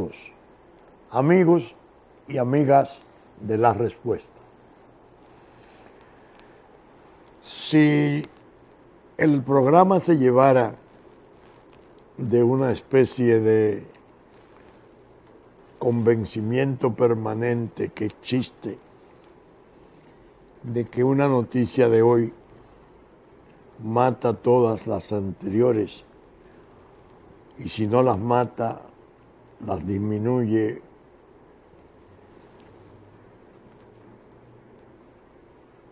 Bienvenidos, amigos y amigas de La Respuesta. Si el programa se llevara de una especie de convencimiento permanente que existe de que una noticia de hoy mata todas las anteriores y si no las mata, las disminuye,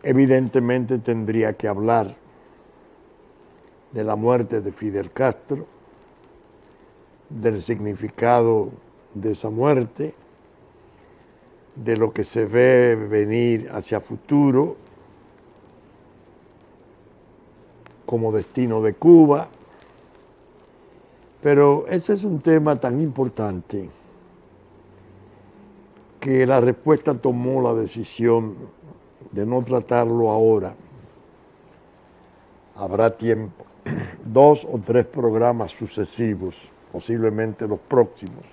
evidentemente tendría que hablar de la muerte de Fidel Castro, del significado de esa muerte, de lo que se ve venir hacia futuro como destino de Cuba. Pero ese es un tema tan importante que La Respuesta tomó la decisión de no tratarlo ahora. Habrá tiempo, 2 o 3 programas sucesivos, posiblemente los próximos,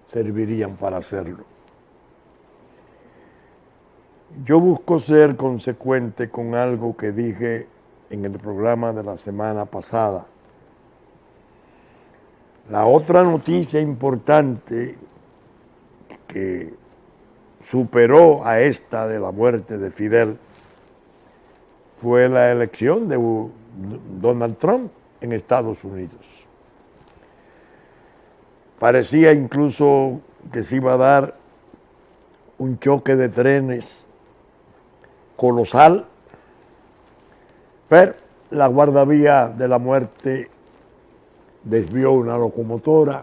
servirían para hacerlo. Yo busco ser consecuente con algo que dije en el programa de la semana pasada. La otra noticia importante que superó a esta de la muerte de Fidel fue la elección de Donald Trump en Estados Unidos. Parecía incluso que se iba a dar un choque de trenes colosal, pero la guardavía de la muerte desvió una locomotora,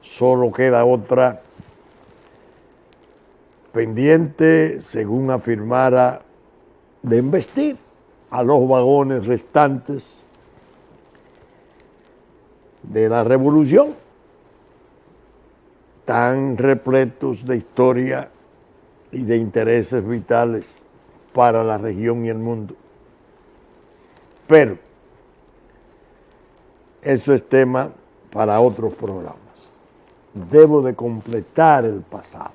solo queda otra pendiente, según afirmara, de embestir a los vagones restantes de la revolución, tan repletos de historia y de intereses vitales para la región y el mundo. Pero eso es tema para otros programas. Debo de completar el pasado.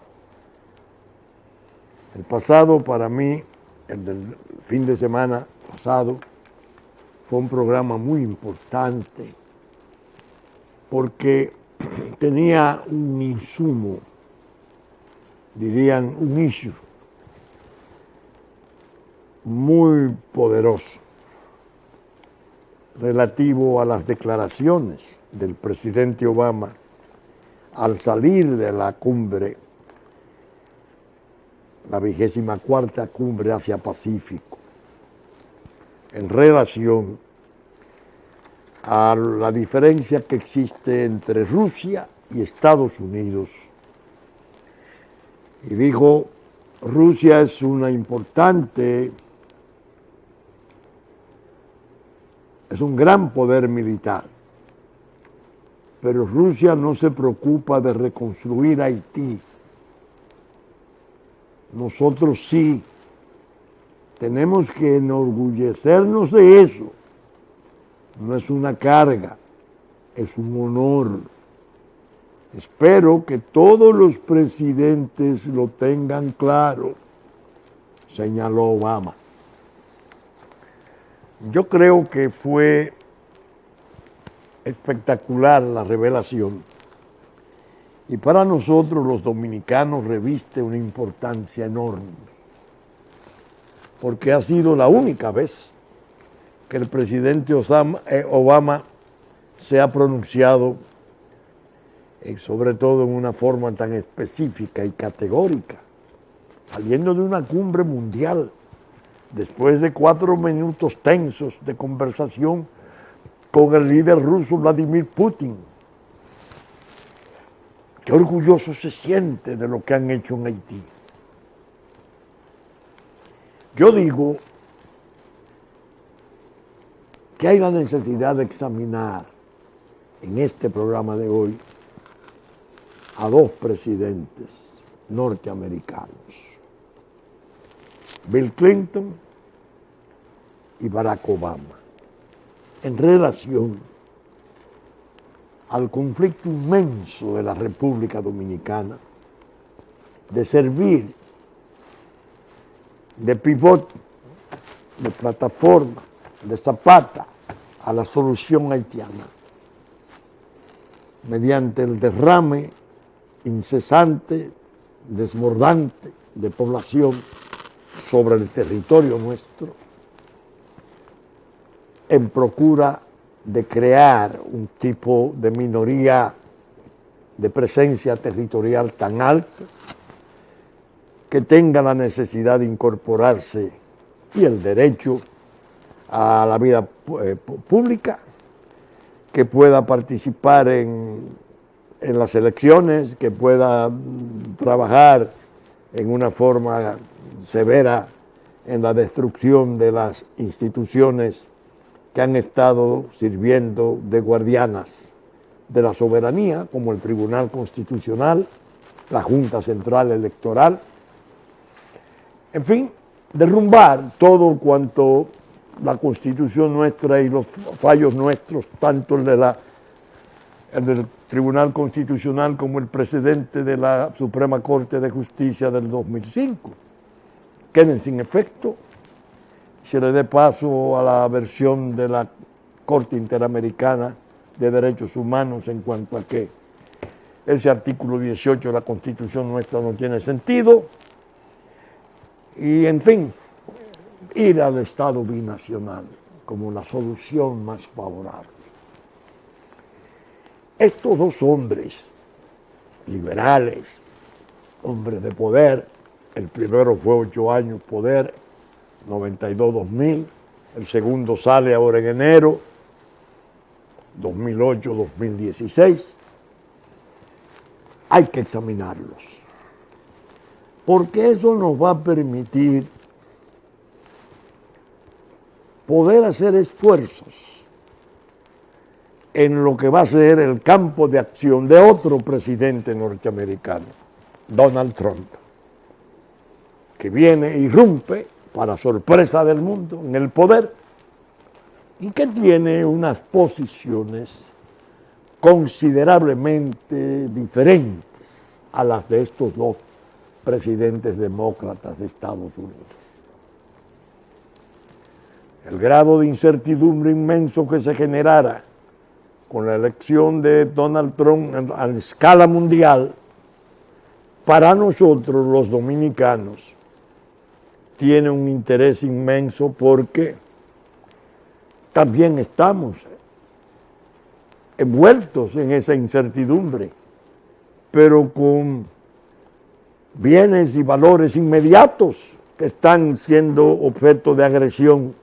El pasado para mí, el del fin de semana pasado, fue un programa muy importante porque tenía un insumo, dirían un issue, muy poderoso relativo a las declaraciones del presidente Obama al salir de la cumbre, la 24ª cumbre Asia-Pacífico, en relación a la diferencia que existe entre Rusia y Estados Unidos. Y dijo, Rusia es una importante, es un gran poder militar, pero Rusia no se preocupa de reconstruir Haití. Nosotros sí, tenemos que enorgullecernos de eso. No es una carga, es un honor. Espero que todos los presidentes lo tengan claro, señaló Obama. Yo creo que fue espectacular la revelación y para nosotros los dominicanos reviste una importancia enorme, porque ha sido la única vez que el presidente Obama se ha pronunciado, sobre todo en una forma tan específica y categórica, saliendo de una cumbre mundial, después de 4 minutos tensos de conversación con el líder ruso Vladimir Putin. Qué orgulloso se siente de lo que han hecho en Haití. Yo digo que hay la necesidad de examinar en este programa de hoy a 2 presidentes norteamericanos, Bill Clinton y Barack Obama, en relación al conflicto inmenso de la República Dominicana, de servir de pivot, de plataforma, de zapata a la solución haitiana, mediante el derrame incesante, desbordante de población sobre el territorio nuestro, en procura de crear un tipo de minoría de presencia territorial tan alta que tenga la necesidad de incorporarse y el derecho a la vida pública, que pueda participar en las elecciones, que pueda trabajar en una forma severa en la destrucción de las instituciones que han estado sirviendo de guardianas de la soberanía, como el Tribunal Constitucional, la Junta Central Electoral, en fin, derrumbar todo cuanto la Constitución nuestra y los fallos nuestros, tanto el del Tribunal Constitucional como el precedente de la Suprema Corte de Justicia del 2005, queden sin efecto, se le dé paso a la versión de la Corte Interamericana de Derechos Humanos en cuanto a que ese artículo 18 de la Constitución nuestra no tiene sentido, y en fin, ir al Estado binacional como la solución más favorable. Estos dos hombres liberales, hombres de poder, el primero fue 8 años poder, 92-2000, el segundo sale ahora en enero, 2008-2016, hay que examinarlos, porque eso nos va a permitir poder hacer esfuerzos en lo que va a ser el campo de acción de otro presidente norteamericano, Donald Trump, que viene e irrumpe, para sorpresa del mundo, en el poder, y que tiene unas posiciones considerablemente diferentes a las de estos dos presidentes demócratas de Estados Unidos. El grado de incertidumbre inmenso que se generara con la elección de Donald Trump a escala mundial, para nosotros los dominicanos, tiene un interés inmenso porque también estamos envueltos en esa incertidumbre, pero con bienes y valores inmediatos que están siendo objeto de agresión,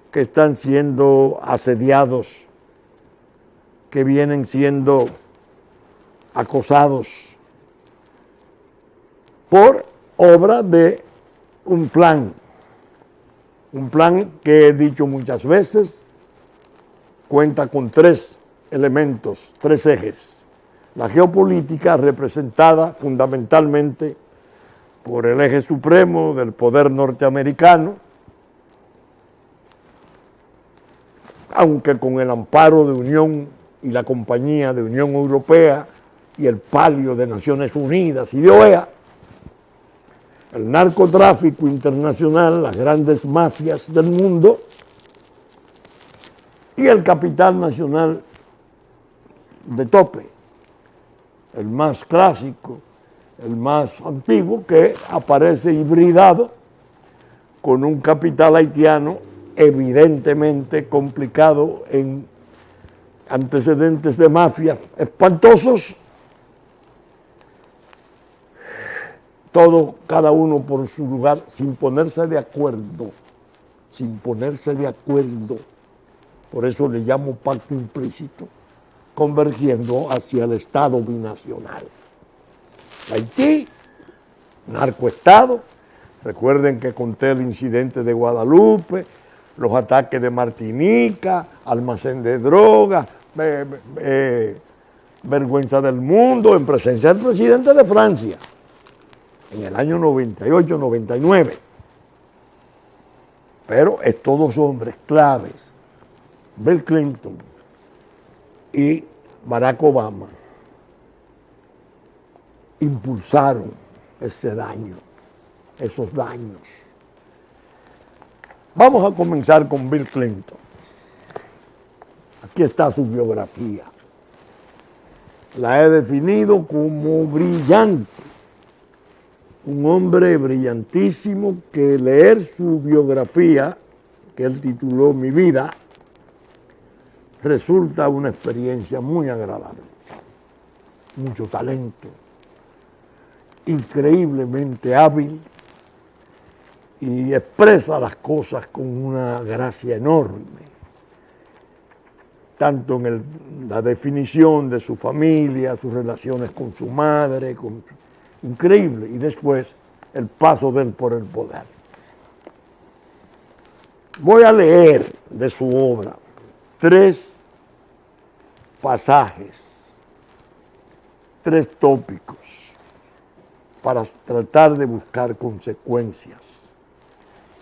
que están siendo asediados, que vienen siendo acosados por obra de un plan que he dicho muchas veces, cuenta con 3 elementos, 3 ejes. La geopolítica, representada fundamentalmente por el eje supremo del poder norteamericano, aunque con el amparo de Unión y la compañía de Unión Europea y el palio de Naciones Unidas y de OEA, el narcotráfico internacional, las grandes mafias del mundo y el capital nacional de tope, el más clásico, el más antiguo, que aparece hibridado con un capital haitiano evidentemente complicado en antecedentes de mafias espantosos, todo, cada uno por su lugar, sin ponerse de acuerdo, por eso le llamo pacto implícito, convergiendo hacia el Estado binacional. Haití, narcoestado, recuerden que conté el incidente de Guadalupe, los ataques de Martinica, almacén de drogas, vergüenza del mundo, en presencia del presidente de Francia, en el año 98-99. Pero estos dos hombres claves, Bill Clinton y Barack Obama impulsaron ese daño, esos daños. Vamos a comenzar con Bill Clinton. Aquí está su biografía. La he definido como brillante. Un hombre brillantísimo que leer su biografía, que él tituló Mi vida, resulta una experiencia muy agradable. Mucho talento, increíblemente hábil y expresa las cosas con una gracia enorme, tanto en la definición de su familia, sus relaciones con su madre, increíble, y después el paso de él por el poder. Voy a leer de su obra 3 pasajes, 3 tópicos, para tratar de buscar consecuencias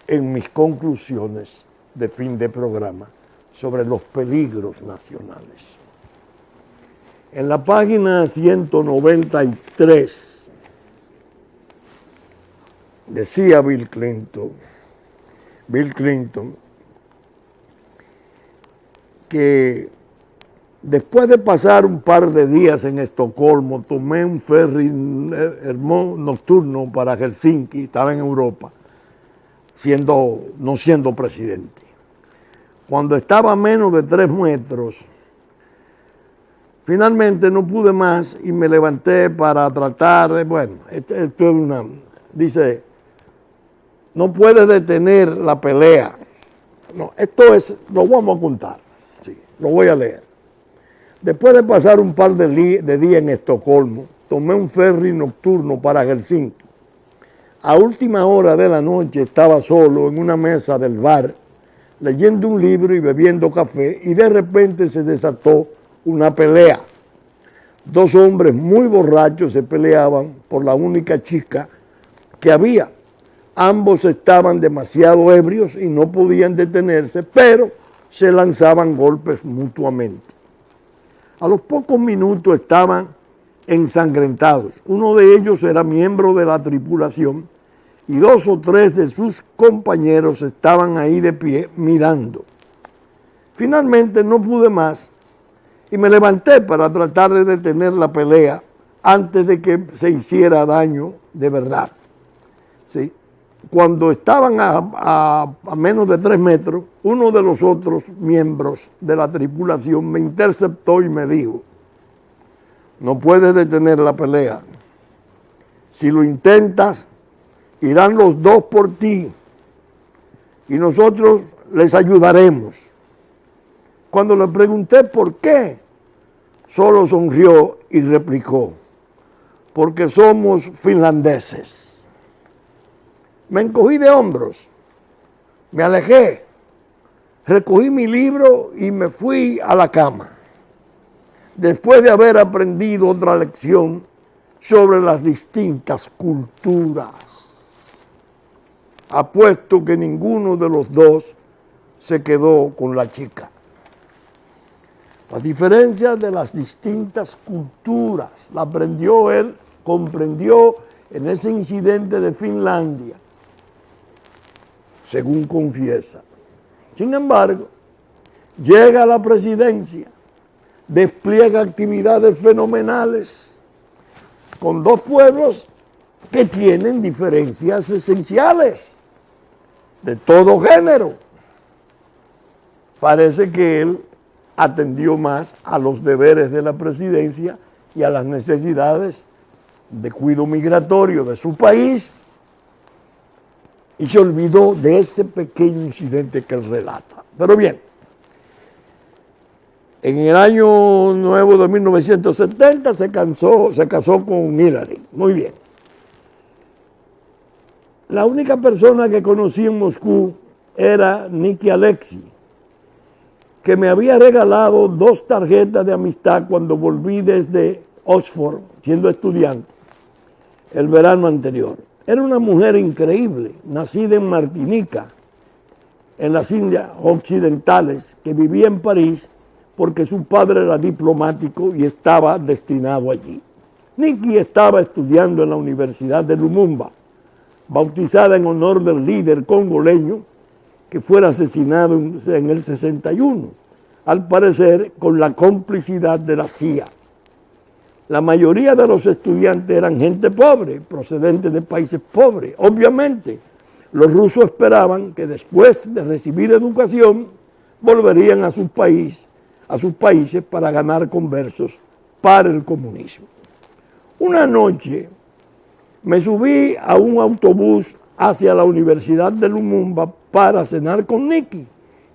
en mis conclusiones de fin de programa sobre los peligros nacionales. En la página 193 decía Bill Clinton, que después de pasar un par de días en Estocolmo, tomé un ferry nocturno para Helsinki, estaba en Europa, no siendo presidente. Cuando estaba a menos de 3 metros, finalmente no pude más y me levanté para tratar de, dice, no puedes detener la pelea. No, lo vamos a contar, sí, lo voy a leer. Después de pasar un par de días en Estocolmo, tomé un ferry nocturno para Helsinki. A última hora de la noche estaba solo en una mesa del bar, leyendo un libro y bebiendo café, y de repente se desató una pelea. 2 hombres muy borrachos se peleaban por la única chica que había. Ambos estaban demasiado ebrios y no podían detenerse, pero se lanzaban golpes mutuamente. A los pocos minutos estaban ensangrentados. Uno de ellos era miembro de la tripulación y 2 o 3 de sus compañeros estaban ahí de pie mirando. Finalmente no pude más y me levanté para tratar de detener la pelea antes de que se hiciera daño de verdad. ¿Sí? Cuando estaban a menos de 3 metros, uno de los otros miembros de la tripulación me interceptó y me dijo: no puedes detener la pelea. Si lo intentas, irán los 2 por ti y nosotros les ayudaremos. Cuando le pregunté por qué, solo sonrió y replicó: porque somos finlandeses. Me encogí de hombros, me alejé, recogí mi libro y me fui a la cama, después de haber aprendido otra lección sobre las distintas culturas. Apuesto que ninguno de los 2 se quedó con la chica. La diferencia de las distintas culturas la aprendió él, comprendió en ese incidente de Finlandia, según confiesa. Sin embargo, llega a la presidencia, despliega actividades fenomenales con 2 pueblos que tienen diferencias esenciales de todo género. Parece que él atendió más a los deberes de la presidencia y a las necesidades de cuidado migratorio de su país, y se olvidó de ese pequeño incidente que él relata. Pero bien, en el año nuevo de 1970 se casó con Hillary. Muy bien. La única persona que conocí en Moscú era Nikki Alexi, que me había regalado 2 tarjetas de amistad cuando volví desde Oxford, siendo estudiante, el verano anterior. Era una mujer increíble, nacida en Martinica, en las Indias Occidentales, que vivía en París, porque su padre era diplomático y estaba destinado allí. Nicky estaba estudiando en la Universidad de Lumumba, bautizada en honor del líder congoleño que fuera asesinado en el 61, al parecer con la complicidad de la CIA. La mayoría de los estudiantes eran gente pobre, procedente de países pobres. Obviamente, los rusos esperaban que después de recibir educación volverían a sus países para ganar conversos para el comunismo. Una noche me subí a un autobús hacia la Universidad de Lumumba para cenar con Nicky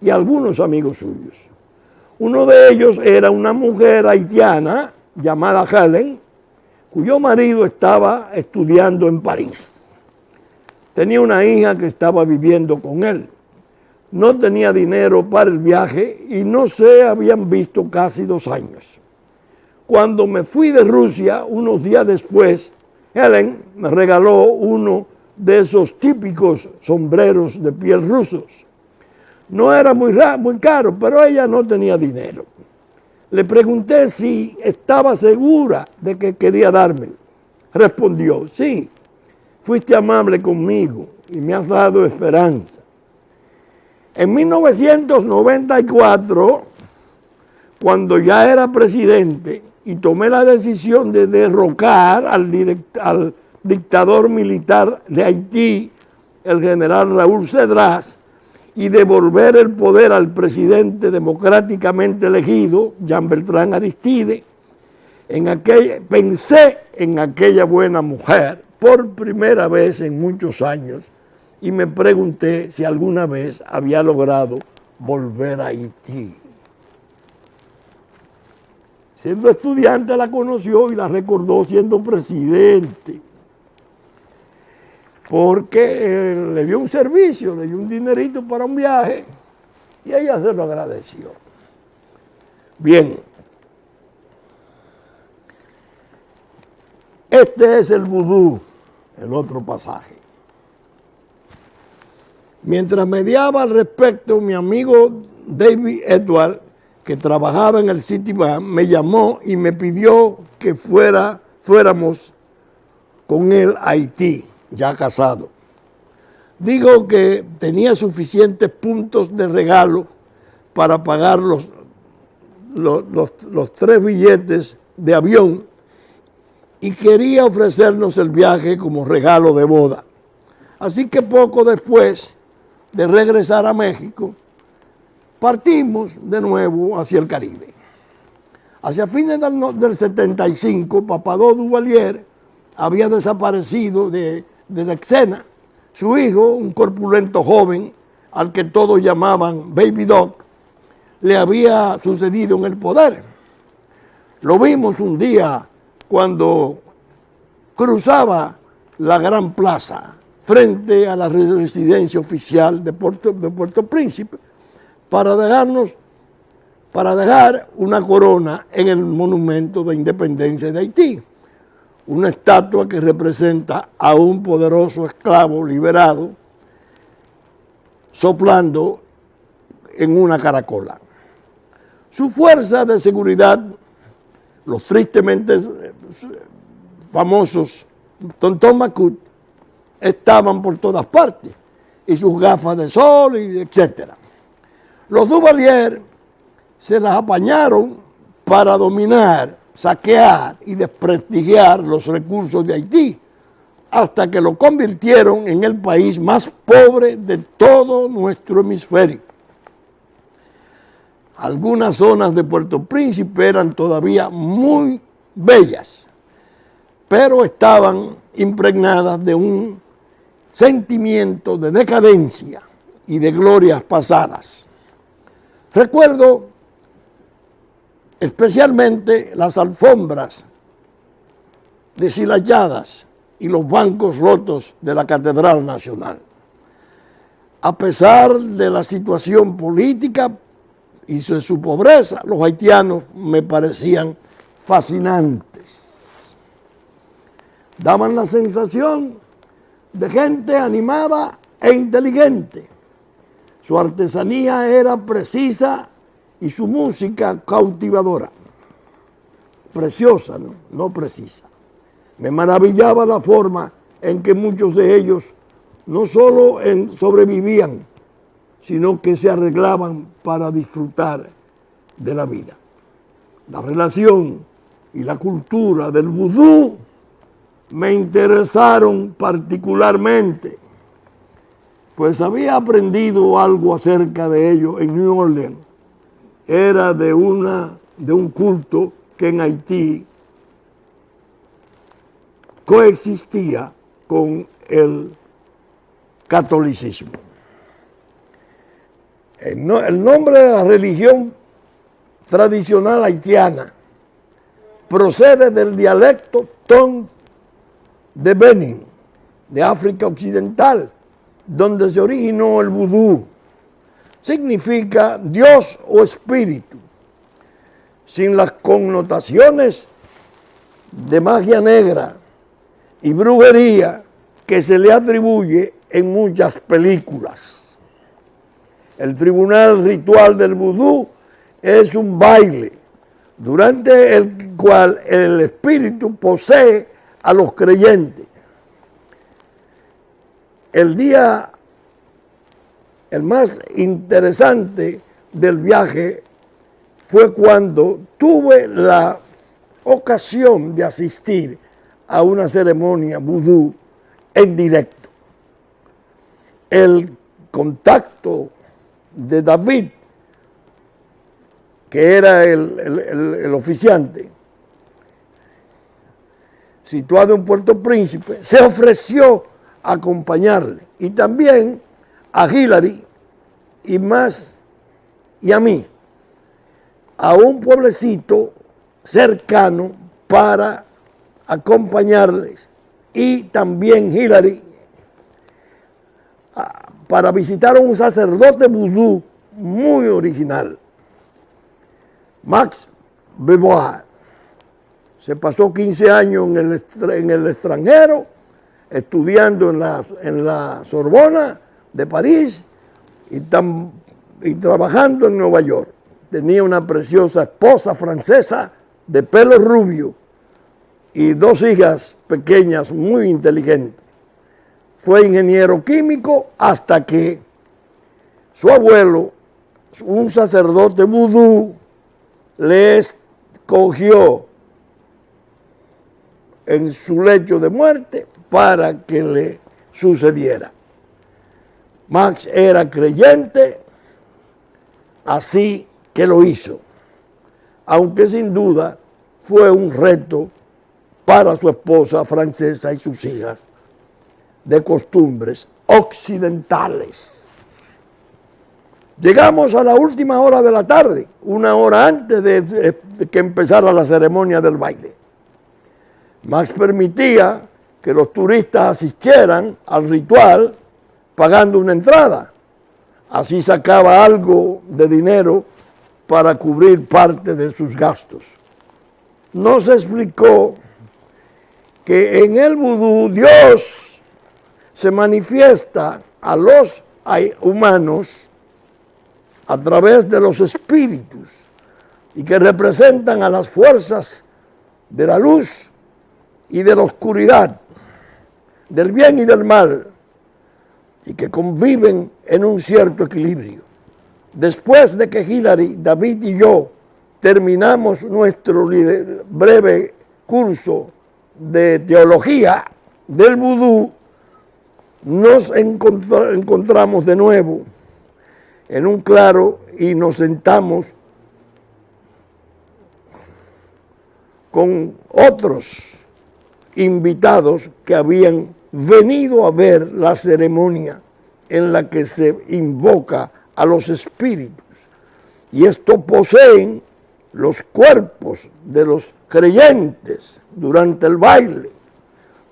y algunos amigos suyos. Uno de ellos era una mujer haitiana llamada Helen, cuyo marido estaba estudiando en París. Tenía una hija que estaba viviendo con él. No tenía dinero para el viaje y no se habían visto casi 2 años. Cuando me fui de Rusia, unos días después, Helen me regaló uno de esos típicos sombreros de piel rusos. No era muy caro, pero ella no tenía dinero. Le pregunté si estaba segura de que quería dármelo. Respondió, sí, fuiste amable conmigo y me has dado esperanza. En 1994, cuando ya era presidente y tomé la decisión de derrocar al dictador militar de Haití, el general Raúl Cedras, y devolver el poder al presidente democráticamente elegido, Jean Bertrand Aristide, pensé en aquella buena mujer por primera vez en muchos años y me pregunté si alguna vez había logrado volver a Haití. Siendo estudiante la conoció y la recordó siendo presidente, porque le dio un servicio, le dio un dinerito para un viaje y ella se lo agradeció. Bien, este es el vudú, el otro pasaje. Mientras mediaba al respecto, mi amigo David Edward, que trabajaba en el Citibank, me llamó y me pidió que fuéramos con él a Haití, ya casado. Digo que tenía suficientes puntos de regalo para pagar los 3 billetes de avión y quería ofrecernos el viaje como regalo de boda. Así que poco después de regresar a México, partimos de nuevo hacia el Caribe. Hacia fines del 75, Papadó Duvalier había desaparecido de la escena. Su hijo, un corpulento joven, al que todos llamaban Baby Doc, le había sucedido en el poder. Lo vimos un día cuando cruzaba la Gran Plaza frente a la residencia oficial de Puerto Príncipe para dejar una corona en el monumento de independencia de Haití, una estatua que representa a un poderoso esclavo liberado soplando en una caracola. Su fuerza de seguridad, los tristemente famosos Tonton Macoute, estaban por todas partes, y sus gafas de sol, etc. Los Duvalier se las apañaron para dominar, saquear y desprestigiar los recursos de Haití, hasta que lo convirtieron en el país más pobre de todo nuestro hemisferio. Algunas zonas de Puerto Príncipe eran todavía muy bellas, pero estaban impregnadas de un sentimiento de decadencia y de glorias pasadas. Recuerdo especialmente las alfombras deshilachadas y los bancos rotos de la Catedral Nacional. A pesar de la situación política y de su pobreza, los haitianos me parecían fascinantes. Daban la sensación de gente animada e inteligente. Su artesanía era precisa y su música cautivadora, preciosa, no precisa. Me maravillaba la forma en que muchos de ellos no solo sobrevivían, sino que se arreglaban para disfrutar de la vida. La relación y la cultura del vudú me interesaron particularmente, pues había aprendido algo acerca de ello en New Orleans. Era de un culto que en Haití coexistía con el catolicismo. El nombre de la religión tradicional haitiana procede del dialecto ton de Benin, de África Occidental, donde se originó el vudú. Significa Dios o espíritu, sin las connotaciones de magia negra y brujería que se le atribuye en muchas películas. El tribunal ritual del vudú es un baile durante el cual el espíritu posee a los creyentes. El más interesante del viaje fue cuando tuve la ocasión de asistir a una ceremonia vudú en directo. El contacto de David, que era el oficiante, situado en Puerto Príncipe, se ofreció a acompañarle, y también a Hillary y a mí, a un pueblecito cercano para acompañarles, y también Hillary para visitar a un sacerdote vudú muy original, Max Bebois. Se pasó 15 años en el extranjero, estudiando en la Sorbona de París y trabajando en Nueva York. Tenía una preciosa esposa francesa de pelo rubio y 2 hijas pequeñas muy inteligentes. Fue ingeniero químico hasta que su abuelo, un sacerdote vudú, le escogió en su lecho de muerte para que le sucediera. Max era creyente, así que lo hizo, aunque sin duda fue un reto para su esposa francesa y sus hijas de costumbres occidentales. Llegamos a la última hora de la tarde, 1 hora antes de que empezara la ceremonia del baile. Max permitía que los turistas asistieran al ritual pagando una entrada. Así sacaba algo de dinero para cubrir parte de sus gastos. Nos explicó que en el vudú Dios se manifiesta a los humanos a través de los espíritus y que representan a las fuerzas de la luz y de la oscuridad, del bien y del mal, y que conviven en un cierto equilibrio. Después de que Hillary, David y yo terminamos nuestro breve curso de teología del vudú, nos encontramos de nuevo en un claro y nos sentamos con otros invitados que habían venido a ver la ceremonia en la que se invoca a los espíritus. Y estos poseen los cuerpos de los creyentes durante el baile.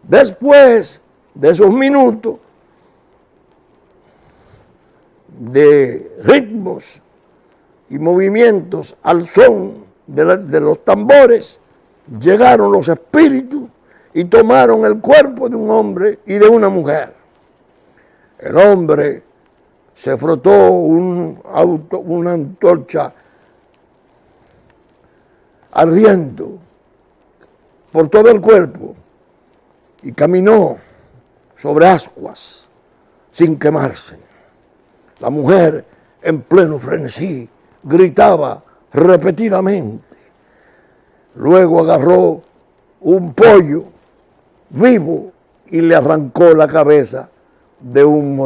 Después de esos minutos de ritmos y movimientos al son de los tambores, llegaron los espíritus y tomaron el cuerpo de un hombre y de una mujer. El hombre se frotó una antorcha ardiendo por todo el cuerpo y caminó sobre ascuas sin quemarse. La mujer, en pleno frenesí, gritaba repetidamente. Luego agarró un pollo vivo y le arrancó la cabeza de un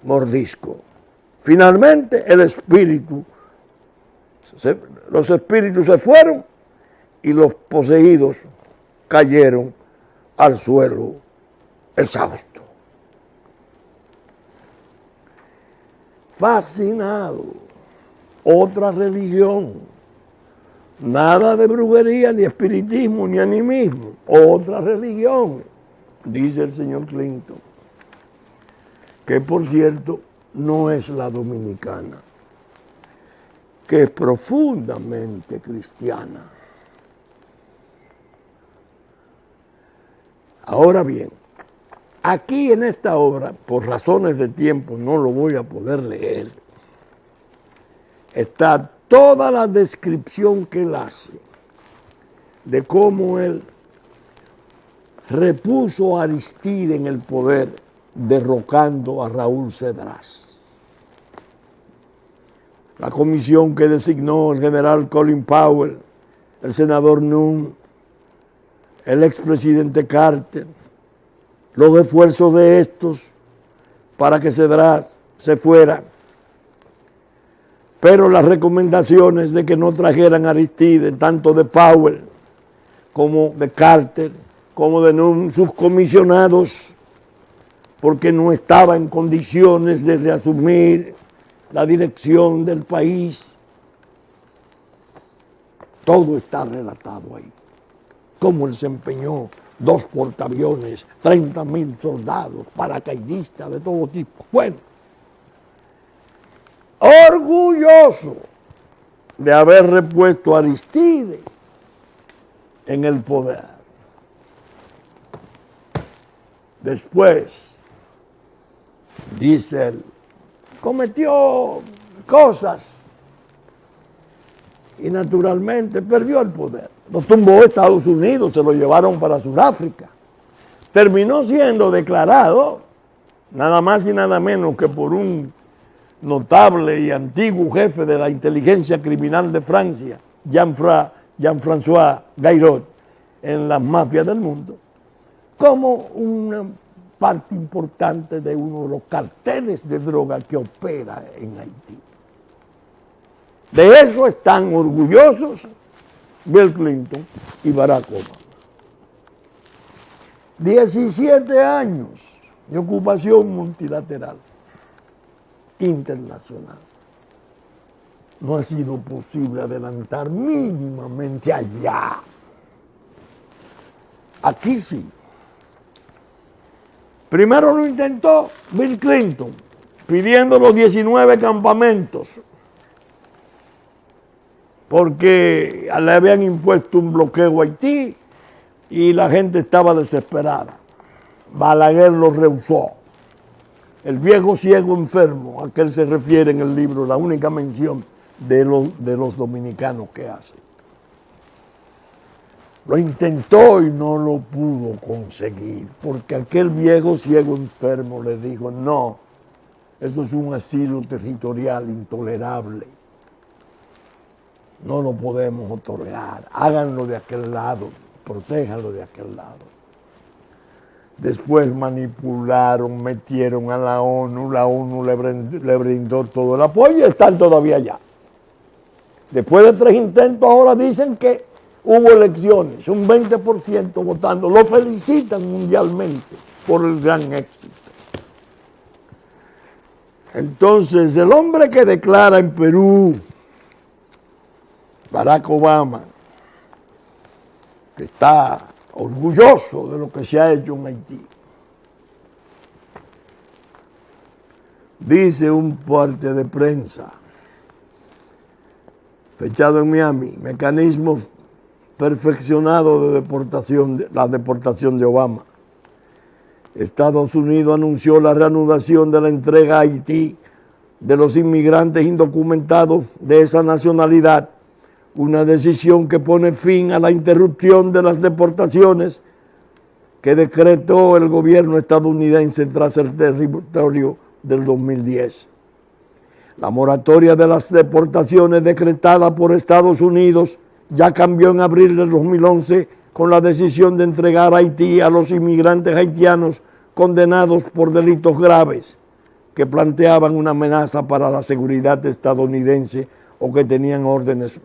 mordisco. Finalmente los espíritus se fueron y los poseídos cayeron al suelo exhausto. Fascinado, otra religión, nada de brujería, ni espiritismo, ni animismo, otra religión, dice el señor Clinton, que por cierto no es la dominicana, que es profundamente cristiana. Ahora bien, aquí en esta obra, por razones de tiempo no lo voy a poder leer, está toda la descripción que él hace de cómo él repuso a Aristide en el poder derrocando a Raúl Cedrás. La comisión que designó el general Colin Powell, el senador Nunn, el expresidente Carter, los esfuerzos de estos para que Cedrás se fuera, pero las recomendaciones de que no trajeran a Aristide, tanto de Powell como de Carter, como de Nunn, sus comisionados, porque no estaba en condiciones de reasumir la dirección del país. Todo está relatado ahí. Cómo él se empeñó 2 portaaviones, 30,000 soldados, paracaidistas de todo tipo. Bueno, orgulloso de haber repuesto a Aristide en el poder. Después, dice él, cometió cosas y naturalmente perdió el poder. Lo tumbó Estados Unidos, se lo llevaron para Sudáfrica. Terminó siendo declarado nada más y nada menos que por un notable y antiguo jefe de la inteligencia criminal de Francia, Jean-François Gayrot, en las mafias del mundo, como una parte importante de uno de los carteles de droga que opera en Haití. De eso están orgullosos Bill Clinton y Barack Obama. 17 años de ocupación multilateral, internacional. No ha sido posible adelantar mínimamente allá. Aquí sí. Primero lo intentó Bill Clinton, pidiendo los 19 campamentos, porque le habían impuesto un bloqueo a Haití y la gente estaba desesperada. Balaguer lo rehusó. El viejo ciego enfermo, a que él se refiere en el libro, la única mención de los dominicanos que hace. Lo intentó y no lo pudo conseguir, porque aquel viejo ciego enfermo le dijo, no, eso es un asilo territorial intolerable. No lo podemos otorgar, háganlo de aquel lado, protéjanlo de aquel lado. Después manipularon, metieron a la ONU le brindó todo el apoyo y están todavía allá. Después de 3 intentos ahora dicen que hubo elecciones, un 20% votando, lo felicitan mundialmente por el gran éxito. Entonces el hombre que declara en Perú, Barack Obama, que está orgulloso de lo que se ha hecho en Haití, dice un parte de prensa, fechado en Miami, mecanismos perfeccionados de deportación, la deportación de Obama. Estados Unidos anunció la reanudación de la entrega a Haití de los inmigrantes indocumentados de esa nacionalidad una decisión que pone fin a la interrupción de las deportaciones que decretó el gobierno estadounidense tras el territorio del 2010. La moratoria de las deportaciones decretada por Estados Unidos ya cambió en abril del 2011 con la decisión de entregar a Haití a los inmigrantes haitianos condenados por delitos graves que planteaban una amenaza para la seguridad estadounidense o que tenían órdenes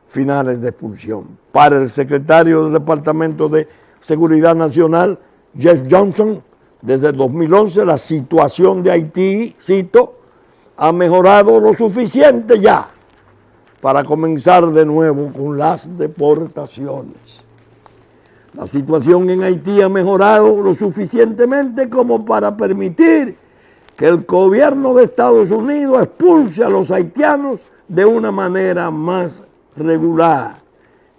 finales de expulsión. Para el secretario del Departamento de Seguridad Nacional, Jeff Johnson, desde el 2011 la situación de Haití, cito, ha mejorado lo suficiente ya para comenzar de nuevo con las deportaciones. La situación en Haití ha mejorado lo suficientemente como para permitir que el gobierno de Estados Unidos expulse a los haitianos de una manera más regular,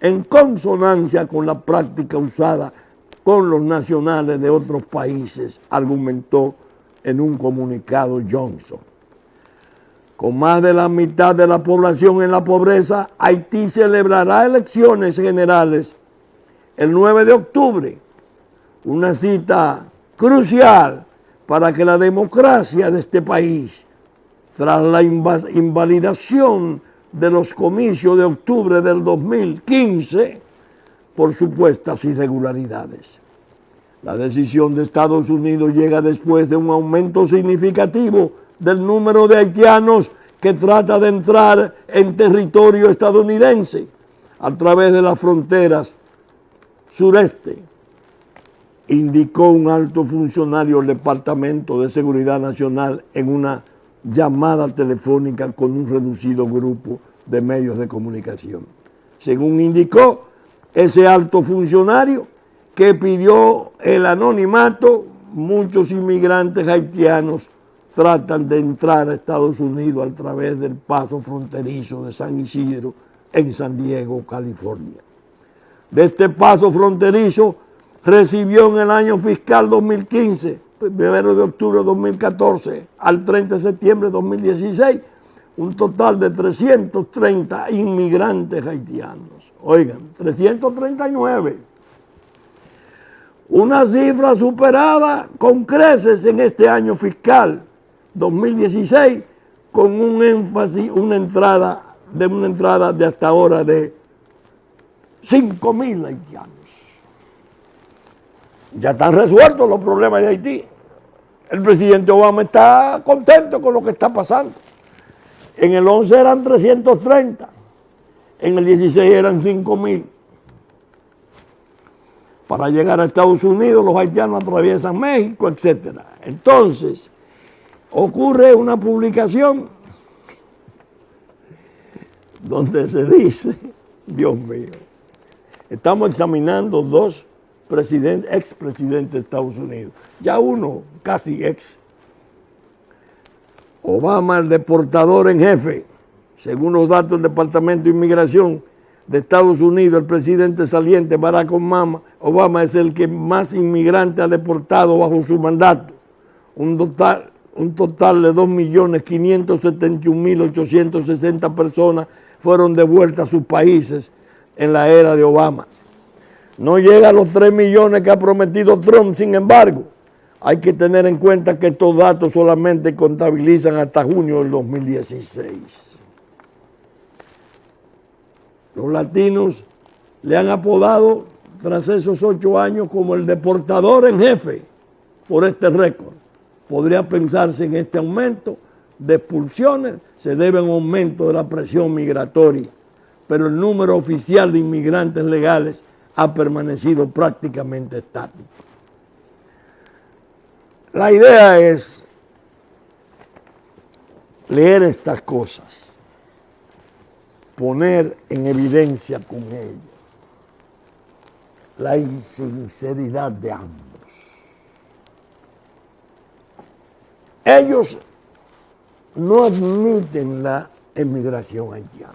en consonancia con la práctica usada con los nacionales de otros países, argumentó en un comunicado Johnson. Con más de la mitad de la población en la pobreza, Haití celebrará elecciones generales el 9 de octubre, una cita crucial para que la democracia de este país, tras la invalidación de los comicios de octubre del 2015, por supuestas irregularidades. La decisión de Estados Unidos llega después de un aumento significativo del número de haitianos que trata de entrar en territorio estadounidense a través de las fronteras sureste, indicó un alto funcionario del Departamento de Seguridad Nacional en una llamada telefónica con un reducido grupo de medios de comunicación. Según indicó ese alto funcionario que pidió el anonimato, muchos inmigrantes haitianos tratan de entrar a Estados Unidos a través del paso fronterizo de San Isidro en San Diego, California. De este paso fronterizo recibió en el año fiscal 2015, 1 de octubre de 2014 al 30 de septiembre de 2016, un total de 330 inmigrantes haitianos. Oigan, 339. Una cifra superada con creces en este año fiscal 2016, con un énfasis, una entrada de hasta ahora de 5.000 haitianos. Ya están resueltos los problemas de Haití. El presidente Obama está contento con lo que está pasando. En el 11 eran 330, en el 16 eran 5.000. Para llegar a Estados Unidos los haitianos atraviesan México, etc. Entonces, ocurre una publicación donde se dice, Dios mío, estamos examinando dos expresidentes de Estados Unidos, ya uno casi ex. Obama, el deportador en jefe, según los datos del Departamento de Inmigración de Estados Unidos, el presidente saliente Barack Obama es el que más inmigrantes ha deportado bajo su mandato, un total de 2.571.860 personas fueron devueltas a sus países en la era de Obama. No llega a los 3 millones que ha prometido Trump, sin embargo, hay que tener en cuenta que estos datos solamente contabilizan hasta junio del 2016. Los latinos le han apodado, tras esos 8 años, como el deportador en jefe por este récord. Podría pensarse en este aumento de expulsiones, se debe a un aumento de la presión migratoria, pero el número oficial de inmigrantes legales ha permanecido prácticamente estático. La idea es leer estas cosas, poner en evidencia con ello la insinceridad de ambos. Ellos no admiten la emigración haitiana.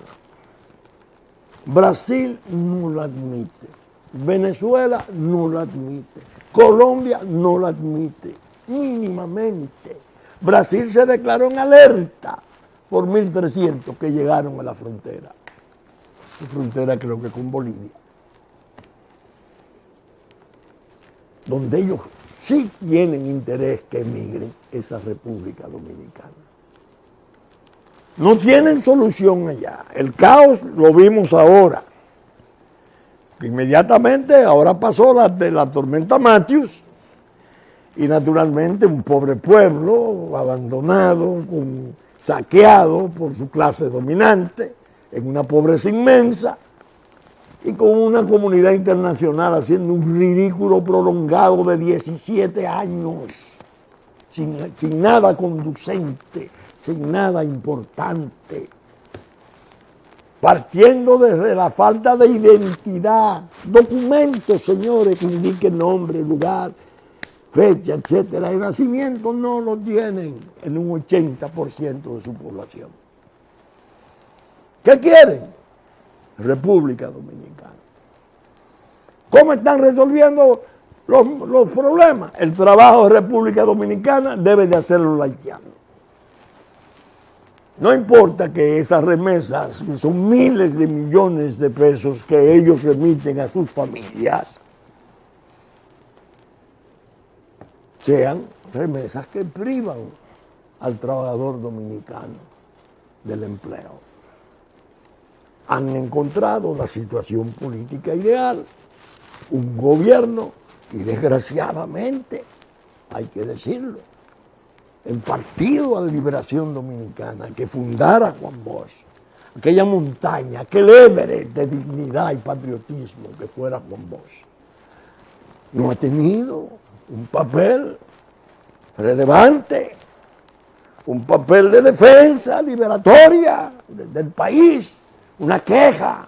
Brasil no la admite. Venezuela no la admite. Colombia no la admite, mínimamente. Brasil se declaró en alerta por 1.300 que llegaron a la frontera. su frontera creo que con Bolivia, donde ellos sí tienen interés que emigren esa República Dominicana. No tienen solución allá. El caos lo vimos ahora. Inmediatamente, ahora pasó la tormenta Matthews y naturalmente un pobre pueblo abandonado, saqueado por su clase dominante, en una pobreza inmensa y con una comunidad internacional haciendo un ridículo prolongado de 17 años, sin nada conducente, sin nada importante, partiendo desde la falta de identidad, documentos, señores, que indiquen nombre, lugar, fecha, etcétera, de nacimiento no lo tienen en un 80% de su población. ¿Qué quieren? República Dominicana. ¿Cómo están resolviendo los problemas? El trabajo de República Dominicana debe de hacerlo los haitianos. No importa que esas remesas, que son miles de millones de pesos que ellos remiten a sus familias, sean remesas que privan al trabajador dominicano del empleo. Han encontrado la situación política ideal, un gobierno, y desgraciadamente, hay que decirlo, el Partido de la Liberación Dominicana que fundara Juan Bosch, aquella montaña, aquel Everest de dignidad y patriotismo que fuera Juan Bosch, no ha tenido un papel relevante, un papel de defensa liberatoria del país, una queja,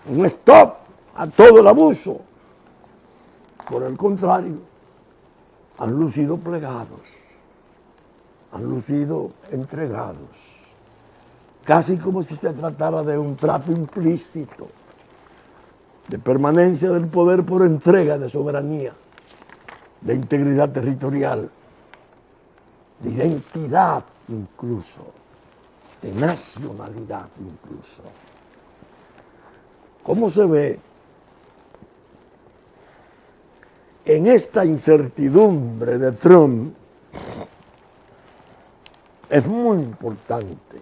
un stop a todo el abuso. Por el contrario, han lucido plegados, han lucido entregados, casi como si se tratara de un trato implícito de permanencia del poder por entrega de soberanía, de integridad territorial, de identidad incluso, de nacionalidad incluso. ¿Cómo se ve en esta incertidumbre de Trump? Es muy importante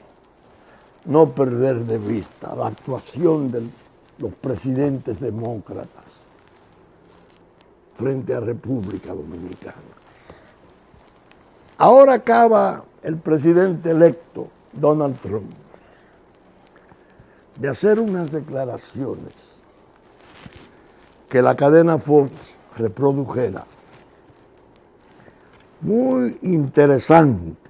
no perder de vista la actuación de los presidentes demócratas frente a República Dominicana. Ahora acaba el presidente electo, Donald Trump, de hacer unas declaraciones que la cadena Fox reprodujera, muy interesante.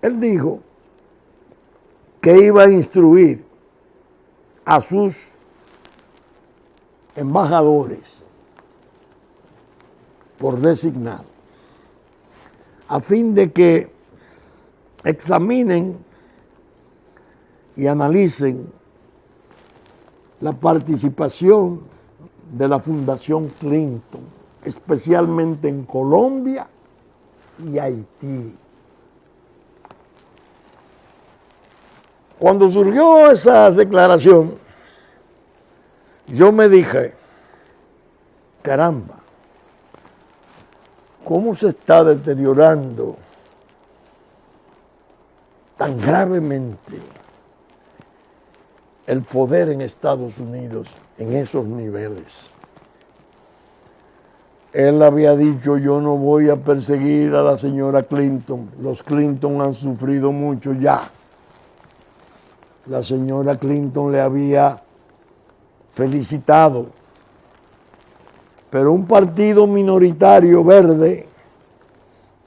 Él dijo que iba a instruir a sus embajadores por designar, a fin de que examinen y analicen la participación de la Fundación Clinton, especialmente en Colombia y Haití. Cuando surgió esa declaración, yo me dije, caramba, ¿cómo se está deteriorando tan gravemente el poder en Estados Unidos en esos niveles? Él había dicho, yo no voy a perseguir a la señora Clinton, los Clinton han sufrido mucho ya. La señora Clinton le había felicitado, pero un partido minoritario verde,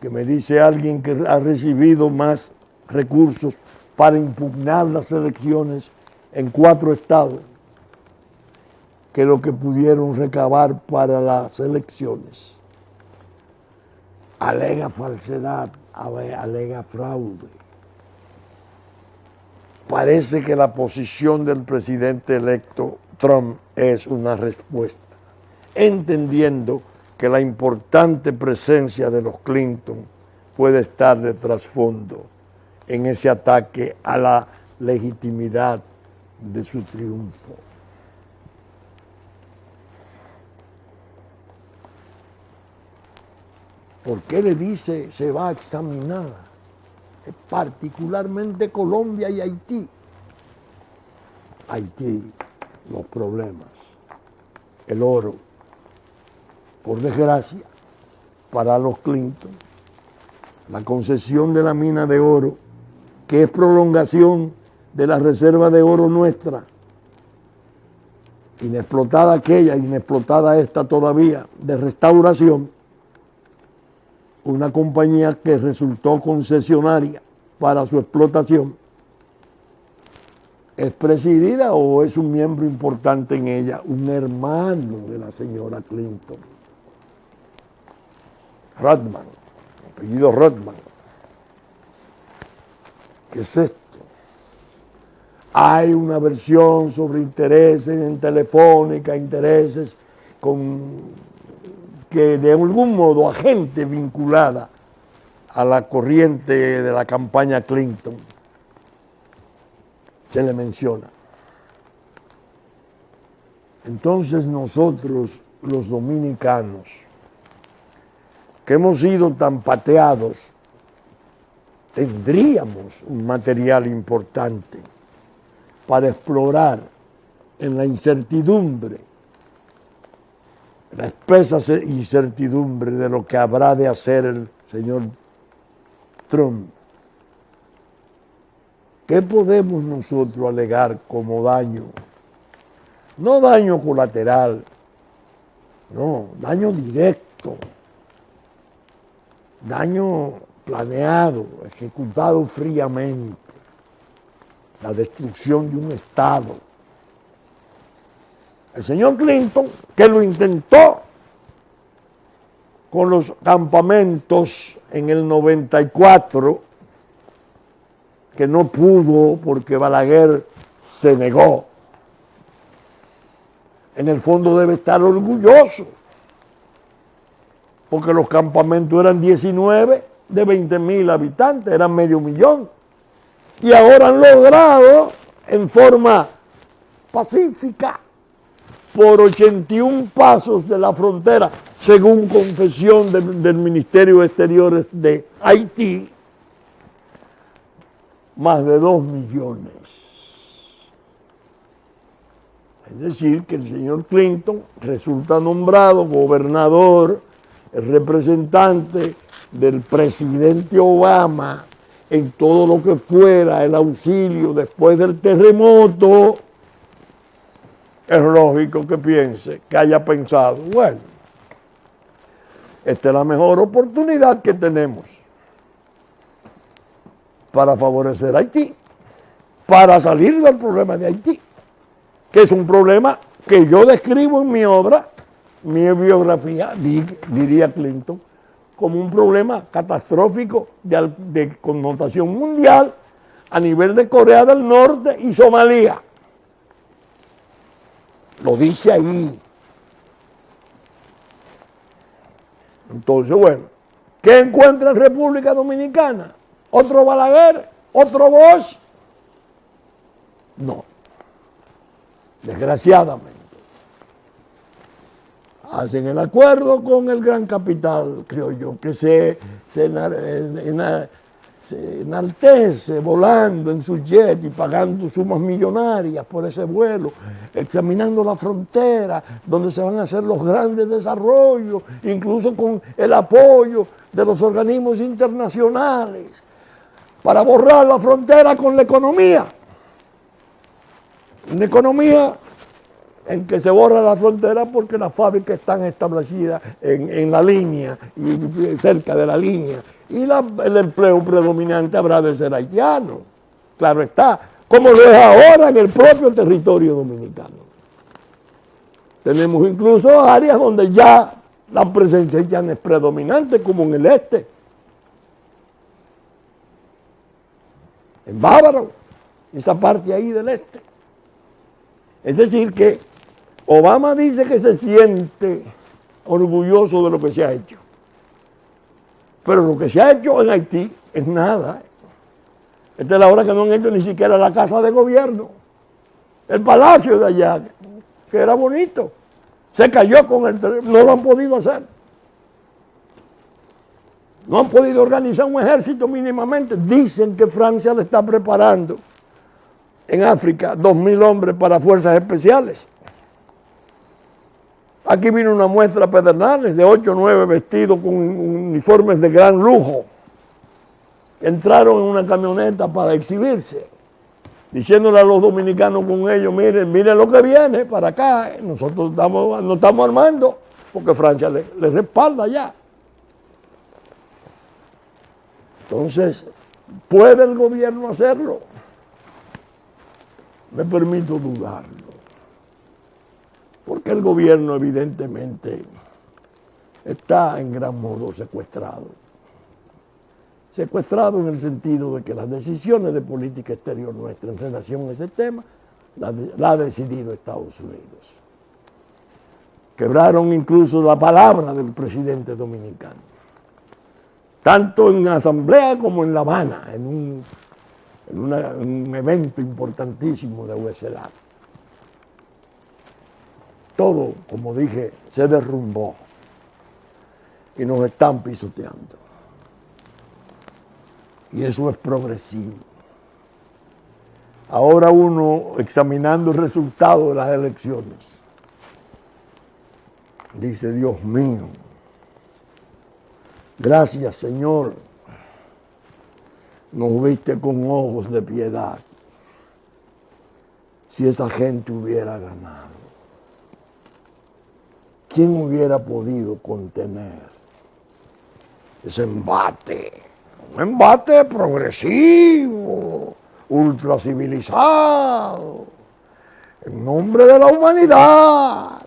que me dice alguien que ha recibido más recursos para impugnar las elecciones en 4 estados que lo que pudieron recabar para las elecciones, alega falsedad, alega fraude. Parece que la posición del presidente electo Trump es una respuesta, entendiendo que la importante presencia de los Clinton puede estar de trasfondo en ese ataque a la legitimidad de su triunfo. ¿Por qué le dice se va a examinar particularmente Colombia y Haití? Haití, los problemas, el oro, por desgracia, para los Clinton, la concesión de la mina de oro, que es prolongación de la reserva de oro nuestra, inexplotada aquella, inexplotada esta todavía, de Restauración, una compañía que resultó concesionaria para su explotación, es presidida o es un miembro importante en ella, un hermano de la señora Clinton, Rodman, apellido Rodman. ¿Qué es esto? Hay una versión sobre intereses en Telefónica, intereses que de algún modo a gente vinculada a la corriente de la campaña Clinton se le menciona. Entonces nosotros, los dominicanos, que hemos sido tan pateados, tendríamos un material importante para explorar en la incertidumbre, la espesa incertidumbre de lo que habrá de hacer el señor Trump. ¿Qué podemos nosotros alegar como daño? No daño colateral, no, daño directo, daño planeado, ejecutado fríamente, la destrucción de un Estado. El señor Clinton, que lo intentó con los campamentos en el 94, que no pudo porque Balaguer se negó. En el fondo debe estar orgulloso, porque los campamentos eran 19 de 20,000 habitantes, eran 500,000. Y ahora han logrado, en forma pacífica, por 81 pasos de la frontera, según confesión del Ministerio de Exteriores de Haití, más de 2 millones. Es decir, que el señor Clinton resulta nombrado gobernador, el representante del presidente Obama en todo lo que fuera el auxilio después del terremoto. Es lógico que piense, que haya pensado, bueno, esta es la mejor oportunidad que tenemos para favorecer a Haití, para salir del problema de Haití, que es un problema que yo describo en mi obra, mi biografía, diría Clinton, como un problema catastrófico de connotación mundial a nivel de Corea del Norte y Somalia. Lo dice ahí. Entonces, bueno, ¿qué encuentra en República Dominicana? ¿Otro Balaguer? ¿Otro Bosch? No. Desgraciadamente. Hacen el acuerdo con el gran capital, creo yo, que se enaltece volando en sus jets y pagando sumas millonarias por ese vuelo, examinando la frontera, donde se van a hacer los grandes desarrollos, incluso con el apoyo de los organismos internacionales, para borrar la frontera con la economía. Una economía en que se borra la frontera porque las fábricas están establecidas en la línea y cerca de la línea. Y el empleo predominante habrá de ser haitiano. Claro está, como lo es ahora en el propio territorio dominicano. Tenemos incluso áreas donde ya la presencia haitiana es predominante, como en el este. En Bávaro, esa parte ahí del este. Es decir que Obama dice que se siente orgulloso de lo que se ha hecho. Pero lo que se ha hecho en Haití es nada. Esta es la hora que no han hecho ni siquiera la casa de gobierno. El palacio de allá, que era bonito. Se cayó con el terremoto, no lo han podido hacer. No han podido organizar un ejército mínimamente. Dicen que Francia le está preparando en África 2.000 hombres para fuerzas especiales. Aquí vino una muestra Pedernales de 8 o 9 vestidos con uniformes de gran lujo. Entraron en una camioneta para exhibirse, diciéndole a los dominicanos con ellos, miren lo que viene para acá, nosotros nos estamos armando, porque Francia le respalda ya. Entonces, ¿puede el gobierno hacerlo? Me permito dudarlo, porque el gobierno evidentemente está en gran modo secuestrado. Secuestrado en el sentido de que las decisiones de política exterior nuestra en relación a ese tema la ha decidido Estados Unidos. Quebraron incluso la palabra del presidente dominicano, tanto en asamblea como en La Habana, en un evento importantísimo de USLA. Todo, como dije, se derrumbó y nos están pisoteando. Y eso es progresivo. Ahora uno, examinando el resultado de las elecciones, dice, Dios mío, gracias Señor, nos viste con ojos de piedad. Si esa gente hubiera ganado, ¿quién hubiera podido contener ese embate? Un embate progresivo, ultracivilizado, en nombre de la humanidad,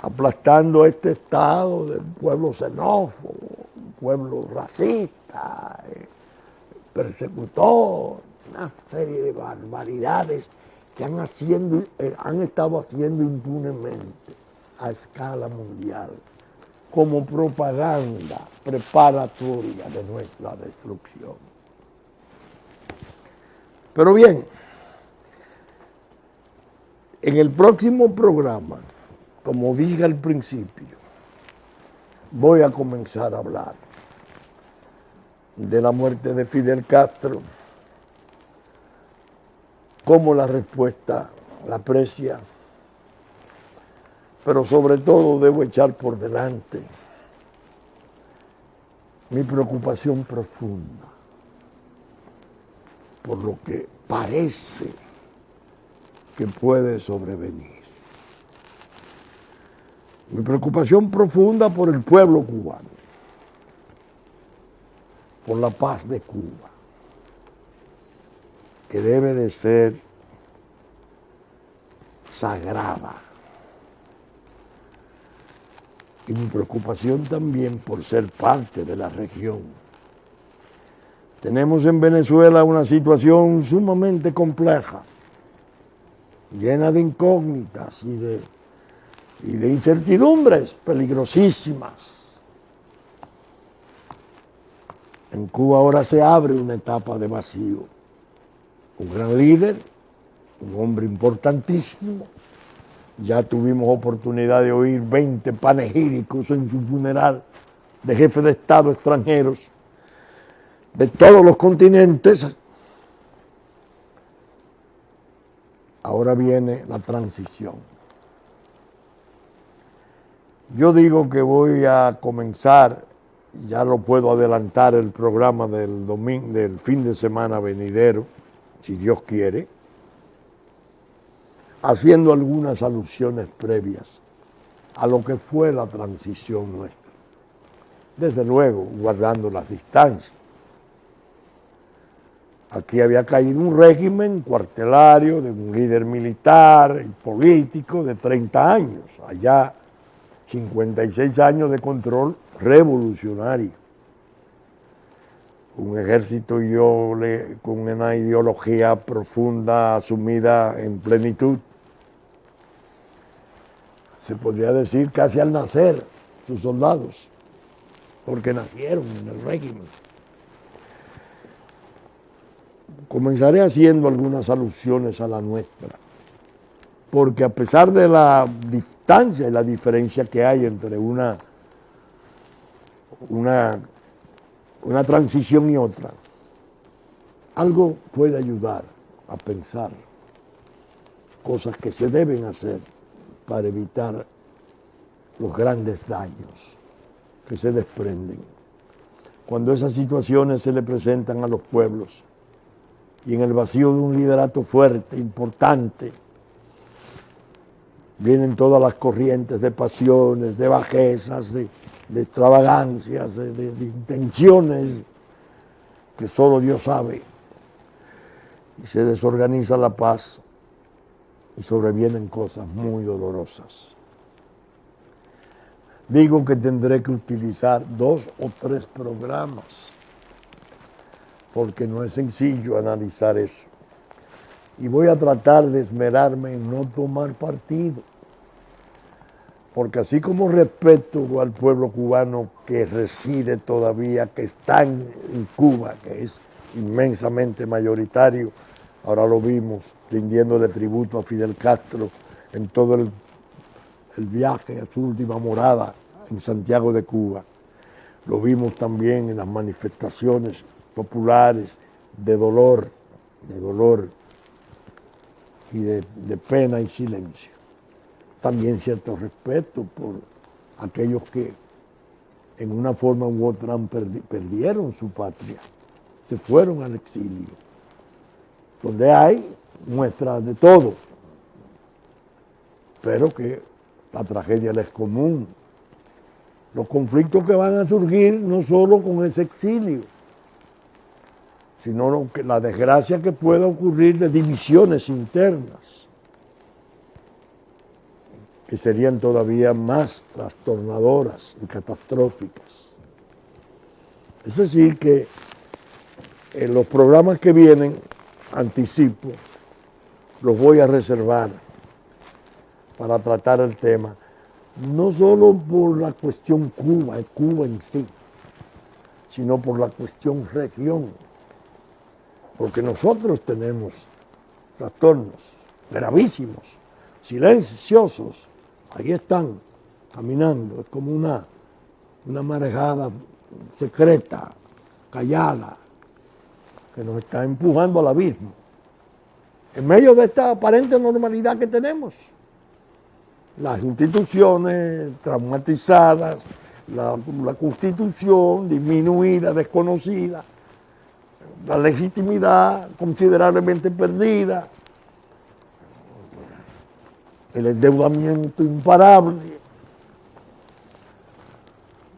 aplastando a este Estado del pueblo xenófobo, un pueblo racista, persecutor, una serie de barbaridades que han estado haciendo impunemente a escala mundial, como propaganda preparatoria de nuestra destrucción. Pero bien, en el próximo programa, como dije al principio, voy a comenzar a hablar de la muerte de Fidel Castro, cómo la respuesta la aprecia, pero sobre todo debo echar por delante mi preocupación profunda por lo que parece que puede sobrevenir. Mi preocupación profunda por el pueblo cubano, por la paz de Cuba, que debe de ser sagrada. Y mi preocupación también por ser parte de la región. Tenemos en Venezuela una situación sumamente compleja, llena de incógnitas y de incertidumbres peligrosísimas. En Cuba ahora se abre una etapa de vacío. Un gran líder, un hombre importantísimo. Ya tuvimos oportunidad de oír 20 panegíricos en su funeral de jefes de Estado extranjeros de todos los continentes. Ahora viene la transición. Yo digo que voy a comenzar, ya lo puedo adelantar, el programa del fin de semana venidero, si Dios quiere, haciendo algunas alusiones previas a lo que fue la transición nuestra. Desde luego, guardando las distancias. Aquí había caído un régimen cuartelario de un líder militar y político de 30 años, allá 56 años de control revolucionario. Un ejército con una ideología profunda asumida en plenitud. Se podría decir casi al nacer sus soldados, porque nacieron en el régimen. comenzaré haciendo algunas alusiones a la nuestra, porque a pesar de la distancia y la diferencia que hay entre una transición y otra, algo puede ayudar a pensar cosas que se deben hacer para evitar los grandes daños que se desprenden cuando esas situaciones se le presentan a los pueblos y en el vacío de un liderato fuerte, importante, vienen todas las corrientes de pasiones, de bajezas, de extravagancias, de intenciones que solo Dios sabe, y se desorganiza la paz y sobrevienen cosas muy dolorosas. Digo que tendré que utilizar 2 o 3 programas, porque no es sencillo analizar eso. Y voy a tratar de esmerarme en no tomar partido, porque así como respeto al pueblo cubano que reside todavía, que está en Cuba, que es inmensamente mayoritario, ahora lo vimos rindiéndole tributo a Fidel Castro en todo el viaje a su última morada en Santiago de Cuba. Lo vimos también en las manifestaciones populares de dolor y de pena y silencio. También cierto respeto por aquellos que en una forma u otra perdieron su patria, se fueron al exilio, donde hay muestras de todo, pero que la tragedia les es común. Los conflictos que van a surgir no solo con ese exilio, sino la desgracia que pueda ocurrir de divisiones internas, que serían todavía más trastornadoras y catastróficas. Es decir, que en los programas que vienen, anticipo, los voy a reservar para tratar el tema, no solo por la cuestión Cuba en sí, sino por la cuestión región, porque nosotros tenemos trastornos gravísimos, silenciosos, ahí están, caminando, es como una marejada secreta, callada, que nos está empujando al abismo, en medio de esta aparente normalidad que tenemos. Las instituciones traumatizadas, la Constitución disminuida, desconocida, la legitimidad considerablemente perdida, el endeudamiento imparable,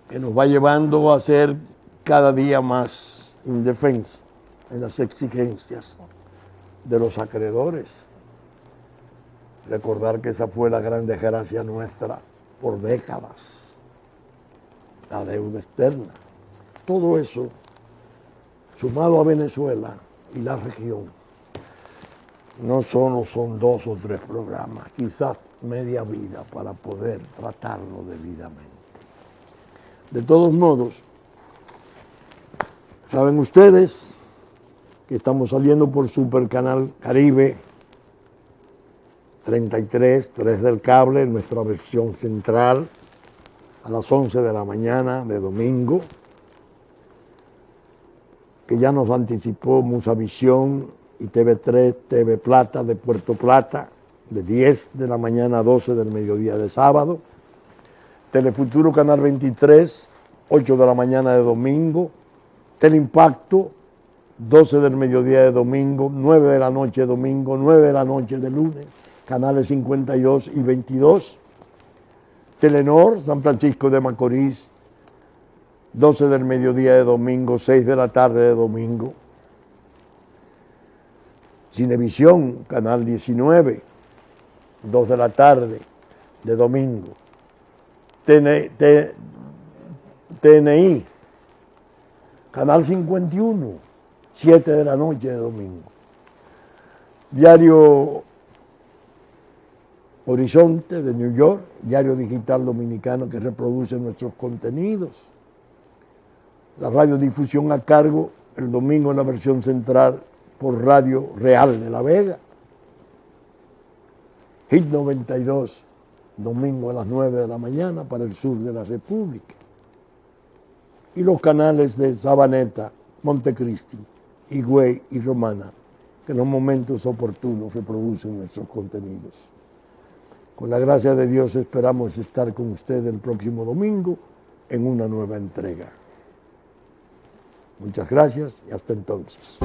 que nos va llevando a ser cada día más indefensos en las exigencias de los acreedores. Recordar que esa fue la gran desgracia nuestra por décadas, la deuda externa. Todo eso, sumado a Venezuela y la región, no solo son 2 o 3 programas, quizás media vida para poder tratarlo debidamente. De todos modos, saben ustedes que estamos saliendo por Supercanal Caribe 33, 3 del cable, en nuestra versión central, a las 11 de la mañana de domingo, que ya nos anticipó Musavisión y TV3, TV Plata de Puerto Plata, de 10 de la mañana a 12 del mediodía de sábado, Telefuturo Canal 23, 8 de la mañana de domingo, Teleimpacto, 12 del mediodía de domingo, 9 de la noche de domingo, 9 de la noche de lunes, canales 52 y 22, Telenor, San Francisco de Macorís, 12 del mediodía de domingo, 6 de la tarde de domingo, Cinevisión, canal 19, 2 de la tarde de domingo, TNI, canal 51, 7 de la noche de domingo, Diario Horizonte de New York, diario digital dominicano que reproduce nuestros contenidos. La radiodifusión a cargo, el domingo en la versión central por Radio Real de la Vega, Hit 92, domingo a las 9 de la mañana para el sur de la República, y los canales de Sabaneta, Montecristi, Higüey y Romana, que en los momentos oportunos reproducen nuestros contenidos. Con la gracia de Dios esperamos estar con usted el próximo domingo en una nueva entrega. Muchas gracias y hasta entonces.